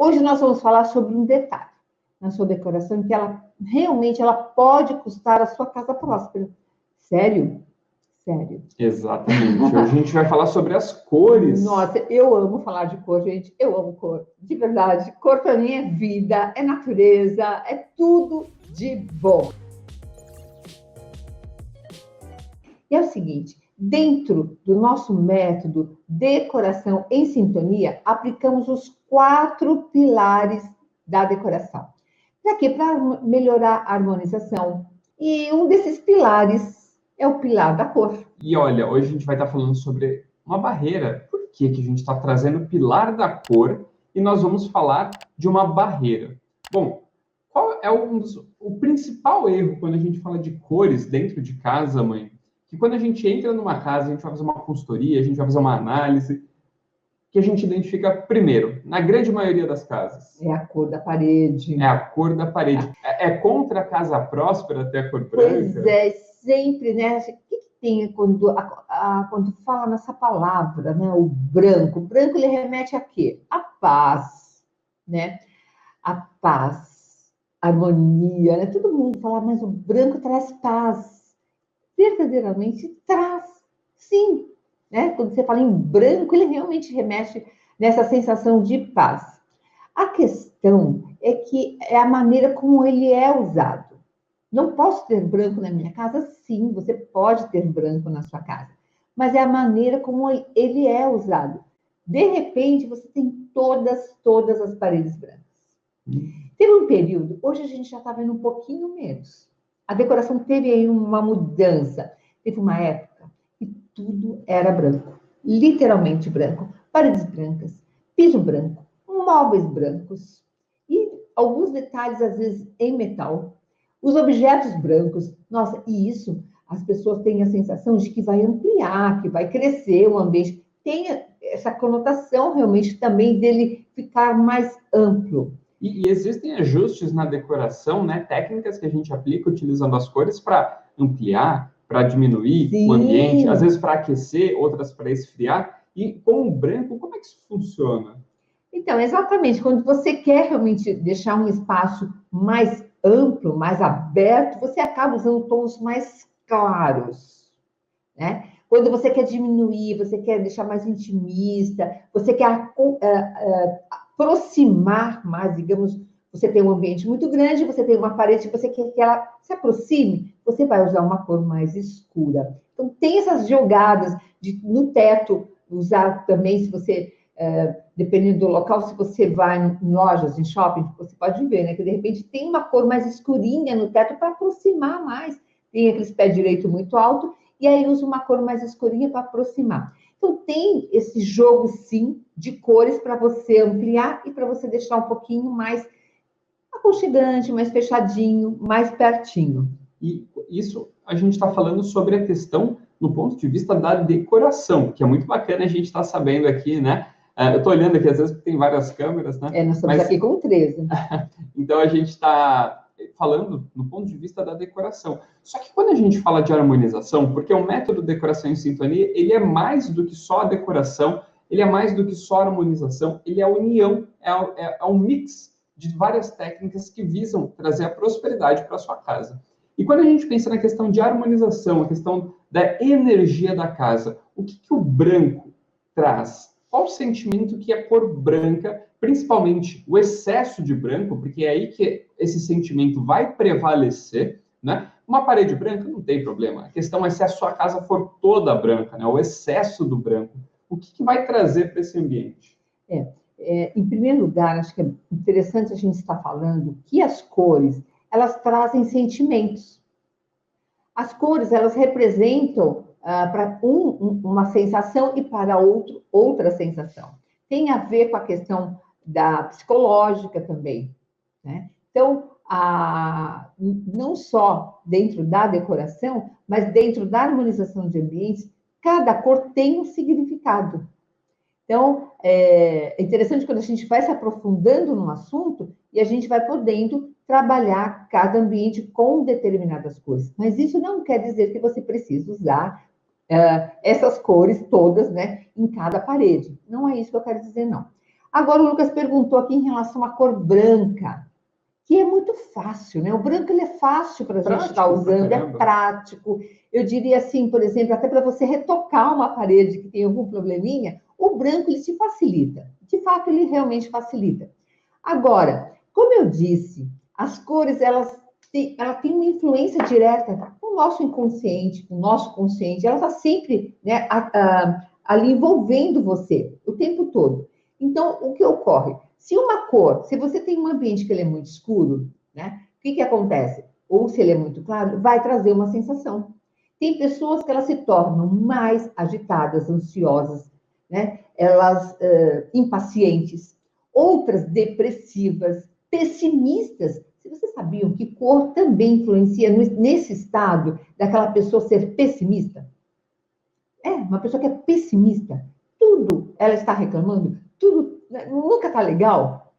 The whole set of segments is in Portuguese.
Hoje nós vamos falar sobre um detalhe na sua decoração, que ela realmente ela pode custar a sua casa próspera. Sério? Sério. Exatamente. Hoje a gente vai falar sobre as cores. Nossa, eu amo falar de cor, gente. Eu amo cor. De verdade. Cor para mim é vida, é natureza, é tudo de bom. E é o seguinte, dentro do nosso método Decoração em Sintonia, aplicamos os 4 pilares da decoração. Para quê? Para melhorar a harmonização. E um desses pilares é o pilar da cor. E olha, hoje a gente vai estar falando sobre uma barreira. Por que a gente está trazendo o pilar da cor e nós vamos falar de uma barreira? Bom, qual é o principal erro quando a gente fala de cores dentro de casa, mãe? Que quando a gente entra numa casa, a gente vai fazer uma consultoria, a gente vai fazer uma análise, que a gente identifica primeiro, na grande maioria das casas. É a cor da parede. É a cor da parede. É contra a casa próspera ter a cor branca? Pois é, sempre, né? O que tem quando fala nessa palavra, né? O branco. O branco, ele remete a quê? A paz, né? A paz, harmonia, né? Todo mundo fala, mas o branco traz paz. Verdadeiramente traz, sim. Né? Quando você fala em branco, ele realmente remete nessa sensação de paz. A questão é que é a maneira como ele é usado. Não posso ter branco na minha casa? Sim, você pode ter branco na sua casa. Mas é a maneira como ele é usado. De repente, você tem todas as paredes brancas. Teve um período, hoje a gente já está vendo um pouquinho menos. A decoração teve aí uma mudança. Teve uma época que tudo era branco. Literalmente branco. Paredes brancas, piso branco, móveis brancos. E alguns detalhes, às vezes, em metal. Os objetos brancos. Nossa, e isso, as pessoas têm a sensação de que vai ampliar, que vai crescer o ambiente. Tem essa conotação, realmente, também dele ficar mais amplo. E existem ajustes na decoração, né? Técnicas que a gente aplica utilizando as cores para ampliar, para diminuir Sim. O ambiente, às vezes para aquecer, outras para esfriar. E com o branco, como é que isso funciona? Então, exatamente, quando você quer realmente deixar um espaço mais amplo, mais aberto, você acaba usando tons mais claros, né? Quando você quer diminuir, você quer deixar mais intimista, você quer aproximar mais, digamos, você tem um ambiente muito grande, você tem uma parede, você quer que ela se aproxime, você vai usar uma cor mais escura. Então, tem essas jogadas no teto, usar também, se você, dependendo do local, se você vai em lojas, em shopping, você pode ver, né, que de repente tem uma cor mais escurinha no teto para aproximar mais. Tem aqueles pé direito muito alto, e aí usa uma cor mais escurinha para aproximar. Então, tem esse jogo, sim, de cores para você ampliar e para você deixar um pouquinho mais aconchegante, mais fechadinho, mais pertinho. E isso a gente está falando sobre a questão no ponto de vista da decoração, que é muito bacana a gente estar sabendo aqui, né? Eu estou olhando aqui, às vezes tem várias câmeras, né? Nós estamos aqui com 13. Então, a gente está falando no ponto de vista da decoração. Só que quando a gente fala de harmonização, porque o método Decoração em Sintonia, ele é mais do que só a decoração, ele é mais do que só a harmonização, ele é a união, é um mix de várias técnicas que visam trazer a prosperidade para a sua casa. E quando a gente pensa na questão de harmonização, a questão da energia da casa, o que o branco traz? Qual o sentimento que a cor branca, principalmente o excesso de branco, porque é aí que esse sentimento vai prevalecer, né? Uma parede branca não tem problema. A questão é se a sua casa for toda branca, né? O excesso do branco. O que vai trazer para esse ambiente? Em primeiro lugar, acho que é interessante a gente estar falando que as cores, elas trazem sentimentos. As cores, elas representam para uma sensação e para outro, outra sensação. Tem a ver com a questão da psicológica também, né? Então, não só dentro da decoração, mas dentro da harmonização de ambientes, cada cor tem um significado. Então, é interessante quando a gente vai se aprofundando no assunto e a gente vai podendo trabalhar cada ambiente com determinadas cores. Mas isso não quer dizer que você precisa usar essas cores todas, né, em cada parede. Não é isso que eu quero dizer, não. Agora, o Lucas perguntou aqui em relação à cor branca, que é muito fácil, né? O branco ele é fácil para a gente estar usando, é prático. Eu diria assim, por exemplo, até para você retocar uma parede que tem algum probleminha, o branco ele te facilita. De fato, ele realmente facilita. Agora, como eu disse, as cores ela tem uma influência direta com o nosso inconsciente, com o nosso consciente. Ela está sempre, né, ali envolvendo você o tempo todo. Então, o que ocorre? Se você tem um ambiente que ele é muito escuro, né? O que acontece? Ou se ele é muito claro, vai trazer uma sensação. Tem pessoas que elas se tornam mais agitadas, ansiosas, né? Elas impacientes, outras depressivas, pessimistas. Se vocês sabiam que cor também influencia nesse estado daquela pessoa ser pessimista? Uma pessoa que é pessimista, tudo ela está reclamando, tudo nunca está legal.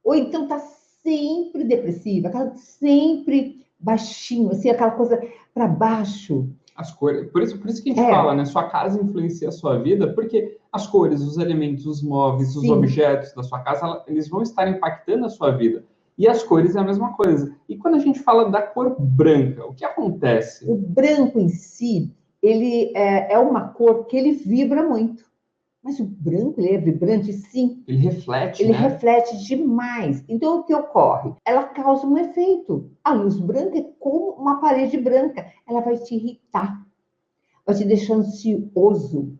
Ou então está sempre depressiva, sempre baixinho, assim, aquela coisa para baixo. As cores, por isso que a gente fala, né? Sua casa influencia a sua vida, porque as cores, os elementos, os móveis, Sim. Os objetos da sua casa, eles vão estar impactando a sua vida. E as cores é a mesma coisa. E quando a gente fala da cor branca, o que acontece? O branco em si, ele é uma cor que ele vibra muito. Mas o branco, ele é vibrante, sim. Ele reflete, Ele reflete demais. Então, o que ocorre? Ela causa um efeito. A luz branca é como uma parede branca. Ela vai te irritar. Vai te deixar ansioso.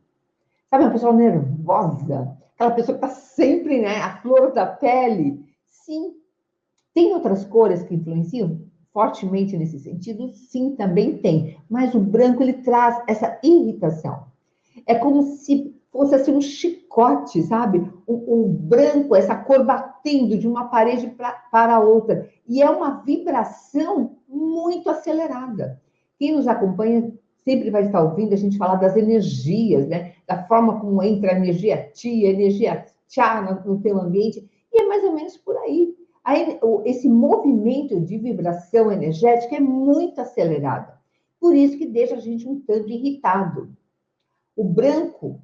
Sabe, uma pessoa nervosa. Aquela pessoa que está sempre, né, a flor da pele. Sim. Tem outras cores que influenciam fortemente nesse sentido? Sim, também tem. Mas o branco, ele traz essa irritação. É como se fosse assim um chicote, sabe? O branco, essa cor batendo de uma parede para outra. E é uma vibração muito acelerada. Quem nos acompanha sempre vai estar ouvindo a gente falar das energias, né? Da forma como entra a energia ti, a energia tchá no teu ambiente. E é mais ou menos por aí. Aí, esse movimento de vibração energética é muito acelerado. Por isso que deixa a gente um tanto irritado. O branco,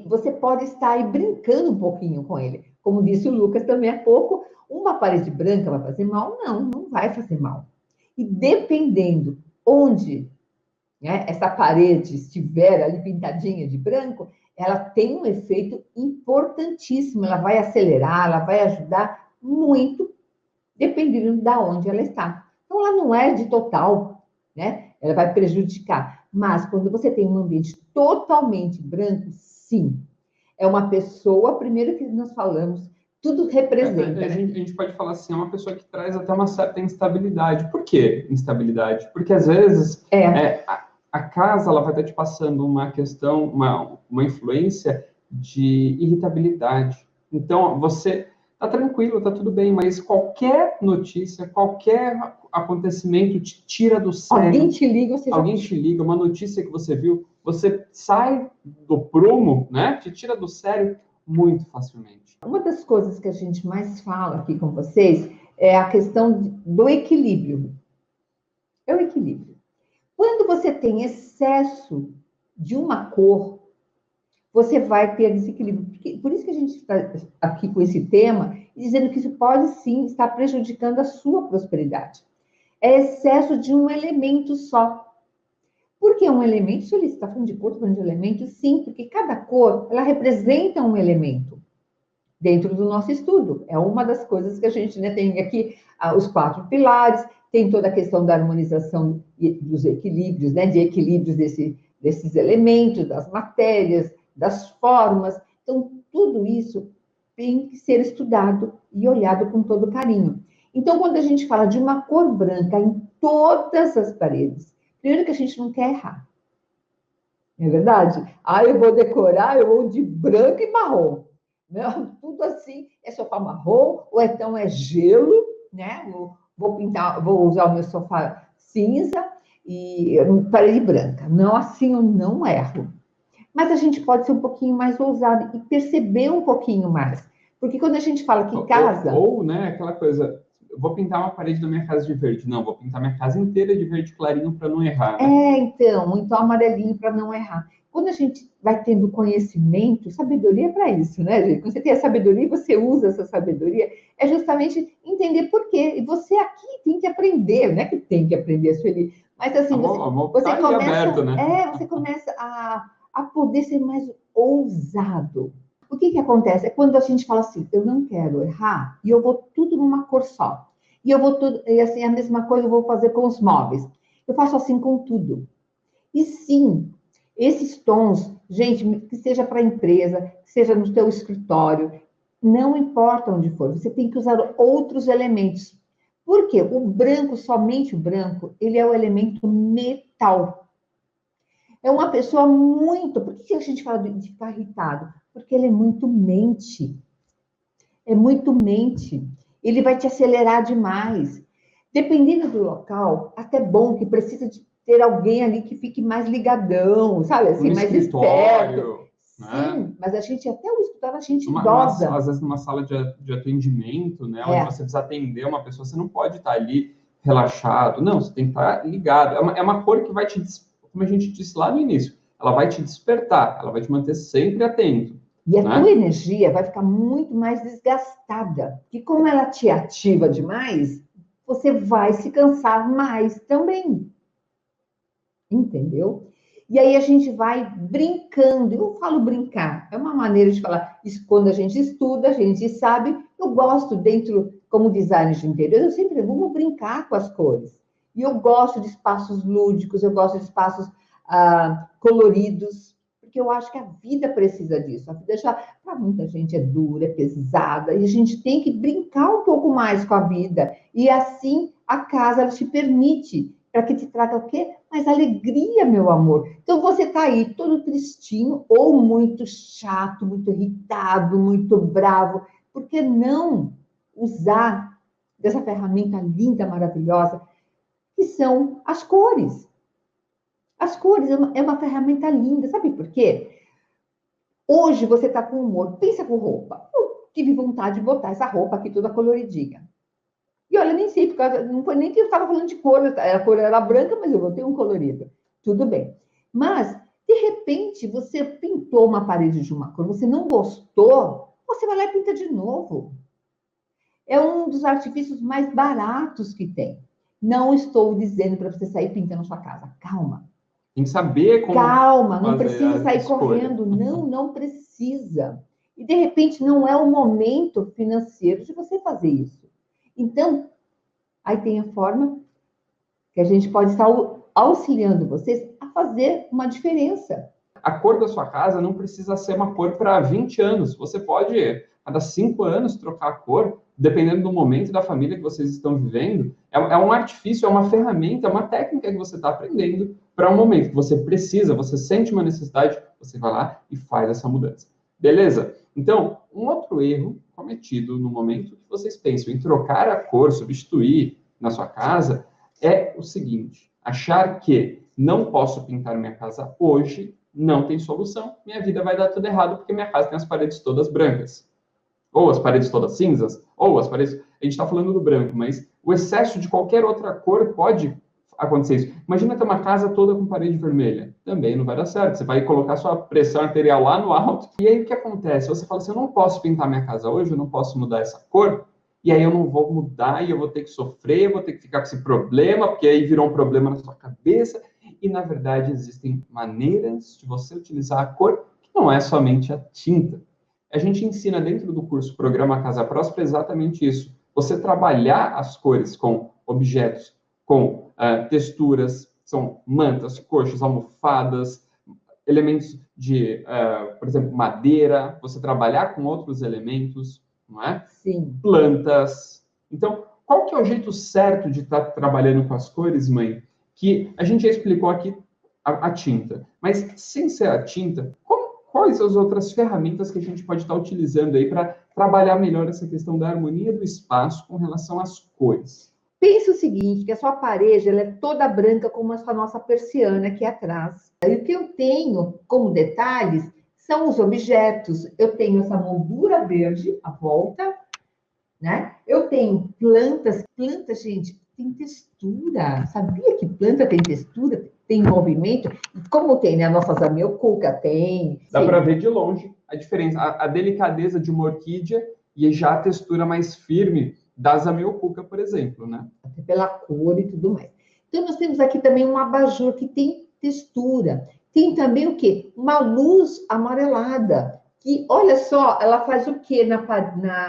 você pode estar aí brincando um pouquinho com ele. Como disse o Lucas também há pouco, uma parede branca vai fazer mal? Não, não vai fazer mal. E dependendo onde, né, essa parede estiver ali pintadinha de branco, ela tem um efeito importantíssimo. Ela vai acelerar, ela vai ajudar muito, dependendo de onde ela está. Então, ela não é de total, né? Ela vai prejudicar. Mas quando você tem um ambiente totalmente branco, sim. É uma pessoa, primeiro que nós falamos, tudo representa. A gente pode falar assim, é uma pessoa que traz até uma certa instabilidade. Por que instabilidade? Porque às vezes a casa ela vai estar te passando uma questão, uma influência de irritabilidade. Então, você tá tranquilo, tá tudo bem, mas qualquer notícia, qualquer acontecimento te tira do sério. Alguém te liga, uma notícia que você viu, você sai do prumo, né? Te tira do sério muito facilmente. Uma das coisas que a gente mais fala aqui com vocês é a questão do equilíbrio. É o equilíbrio. Quando você tem excesso de uma cor, você vai ter desequilíbrio. Por isso que a gente está aqui com esse tema, dizendo que isso pode sim estar prejudicando a sua prosperidade. É excesso de um elemento só. Por que um elemento? Se você está falando de cor, está falando de elemento? Sim, porque cada cor, ela representa um elemento dentro do nosso estudo. É uma das coisas que a gente, né, tem aqui, os 4 pilares, tem toda a questão da harmonização dos equilíbrios, né, de equilíbrios desses elementos, das matérias, das formas. Então, tudo isso tem que ser estudado e olhado com todo carinho. Então, quando a gente fala de uma cor branca em todas as paredes, primeiro que a gente não quer errar. Não é verdade? Eu vou decorar, eu vou de branco e marrom. Não, tudo assim, é sofá marrom, ou então é gelo, né? Vou pintar, vou usar o meu sofá cinza e parede branca. Não, assim eu não erro. Mas a gente pode ser um pouquinho mais ousado e perceber um pouquinho mais. Porque quando a gente fala que casa... Ou, né, aquela coisa, eu vou pintar uma parede da minha casa de verde. Não, vou pintar minha casa inteira de verde clarinho para não errar. Né? Então amarelinho para não errar. quando a gente vai tendo conhecimento, sabedoria é para isso, né, gente? Quando você tem a sabedoria e você usa essa sabedoria, é justamente entender por quê. E você aqui tem que aprender, não é que tem que aprender, Sueli, mas assim, você tá começa, aberto, né? você começa a poder ser mais ousado. O que que acontece? É quando a gente fala assim, eu não quero errar, e eu vou tudo numa cor só. E eu vou tudo, e assim, a mesma coisa eu vou fazer com os móveis. Eu faço assim com tudo. E sim, esses tons, gente, que seja para a empresa, que seja no seu escritório, não importa onde for, você tem que usar outros elementos. Por quê? O branco, somente o branco, ele é o elemento metal. É uma pessoa muito. Por que a gente fala de ficar irritado? Porque ele é muito mente. É muito mente. Ele vai te acelerar demais. Dependendo do local, até bom que precisa de ter alguém ali que fique mais ligadão, sabe? Assim, Um mais esperto. escritório, né? Sim, mas a gente, até o escritório, a gente dosa. Às vezes numa sala de atendimento, né, onde É, você precisa atender uma pessoa, você não pode estar ali relaxado. Não, você tem que estar ligado. É uma cor que vai te, como a gente disse lá no início, ela vai te despertar, ela vai te manter sempre atento, e a tua né? energia vai ficar muito mais desgastada. E como ela te ativa demais, você vai se cansar mais também. Entendeu? E aí a gente vai brincando. Eu falo brincar, é uma maneira de falar. Isso, quando a gente estuda, a gente sabe. Eu gosto dentro, como design de interior, eu sempre vou brincar com as cores. E eu gosto de espaços lúdicos, eu gosto de espaços coloridos, porque eu acho que a vida precisa disso. A vida já, para muita gente, é dura, é pesada, e a gente tem que brincar um pouco mais com a vida. E assim a casa ela te permite para que te traga o quê? Mais alegria, meu amor. Então você está aí todo tristinho ou muito chato, muito irritado, muito bravo. Por que não usar dessa ferramenta linda, maravilhosa, que são as cores? As cores é uma ferramenta linda, sabe por quê? Hoje você está com humor, pensa com roupa. Eu tive vontade de botar essa roupa aqui toda coloridinha. E olha, nem sei, porque não foi nem que eu estava falando de cor, a cor era branca, mas eu botei um colorido. Tudo bem. Mas, de repente, você pintou uma parede de uma cor, você não gostou, você vai lá e pinta de novo. É um dos artifícios mais baratos que tem. Não estou dizendo para você sair pintando sua casa. Calma. Tem que saber como Calma, não fazer precisa a sair escolha. correndo. Não, não precisa. E, de repente, não é o momento financeiro de você fazer isso. Então, aí tem a forma que a gente pode estar auxiliando vocês a fazer uma diferença. A cor da sua casa não precisa ser uma cor para 20 anos. Você pode, a cada 5 anos, trocar a cor, dependendo do momento da família que vocês estão vivendo. É um artifício, é uma ferramenta, é uma técnica que você está aprendendo para um momento que você precisa, você sente uma necessidade, você vai lá e faz essa mudança. Beleza? Então, um outro erro cometido no momento que vocês pensam em trocar a cor, substituir na sua casa, é o seguinte: achar que não posso pintar minha casa hoje, não tem solução, minha vida vai dar tudo errado porque minha casa tem as paredes todas brancas, ou as paredes todas cinzas, ou as paredes... A gente está falando do branco, mas o excesso de qualquer outra cor pode acontecer isso. Imagina ter uma casa toda com parede vermelha. Também não vai dar certo. Você vai colocar sua pressão arterial lá no alto. E aí o que acontece? Você fala assim, eu não posso pintar minha casa hoje, eu não posso mudar essa cor, e aí eu não vou mudar, e eu vou ter que sofrer, eu vou ter que ficar com esse problema, porque aí virou um problema na sua cabeça. E, na verdade, existem maneiras de você utilizar a cor que não é somente a tinta. A gente ensina dentro do curso Programa Casa Próspera exatamente isso. Você trabalhar as cores com objetos, com texturas, são mantas, coxas, almofadas, elementos de, por exemplo, madeira, você trabalhar com outros elementos, não é? Sim. Plantas. Então, qual que é o jeito certo de estar trabalhando com as cores, mãe? Que a gente já explicou aqui a tinta, mas sem ser a tinta, quais as outras ferramentas que a gente pode estar utilizando aí para trabalhar melhor essa questão da harmonia do espaço com relação às cores? Pense o seguinte, que a sua parede ela é toda branca como essa nossa persiana aqui atrás. E o que eu tenho como detalhes são os objetos. Eu tenho essa moldura verde à volta, né? Eu tenho plantas, gente, tem textura. Sabia que planta tem textura, tem movimento? Como tem, né? A nossa zamioculca tem. Dá para ver de longe a diferença, a delicadeza de uma orquídea e já a textura mais firme da zamioculca, por exemplo, né? Até pela cor e tudo mais. Então, nós temos aqui também um abajur que tem textura. Tem também o quê? Uma luz amarelada, que, olha só, ela faz o quê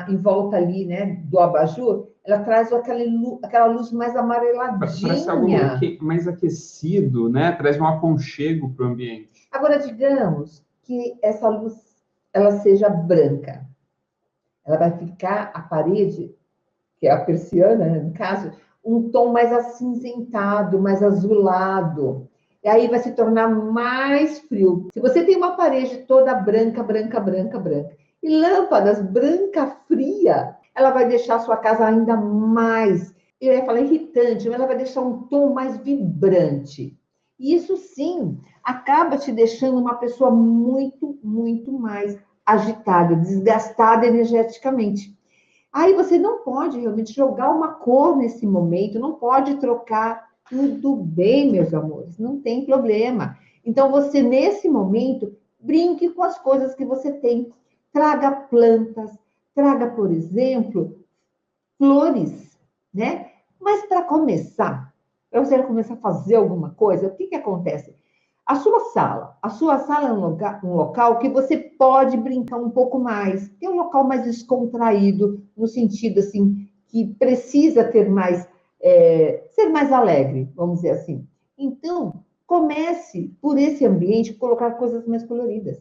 em volta ali, né, do abajur? Ela traz aquela luz mais Parece algo amareladinha. mais aquecido, né? Traz um aconchego para o ambiente. Agora, digamos que essa luz ela seja branca. Ela vai ficar a parede, que é a persiana, né, no caso, um tom mais acinzentado, mais azulado. E aí vai se tornar mais frio. Se você tem uma parede toda branca, branca, branca, branca, e lâmpadas branca fria, ela vai deixar a sua casa ainda mais, eu ia falar irritante, mas ela vai deixar um tom mais vibrante. E isso sim acaba te deixando uma pessoa muito, muito mais agitada, desgastada energeticamente. Aí você não pode realmente jogar uma cor nesse momento, não pode trocar. Tudo bem, meus amores, não tem problema. Então, você, nesse momento, brinque com as coisas que você tem. Traga plantas, traga, por exemplo, flores, né? Mas para começar, para você começar a fazer alguma coisa, o que que acontece? A sua sala é um local que você pode brincar um pouco mais, é um local mais descontraído, no sentido assim, que precisa ter mais, ser mais alegre, vamos dizer assim. Então, comece por esse ambiente colocar coisas mais coloridas.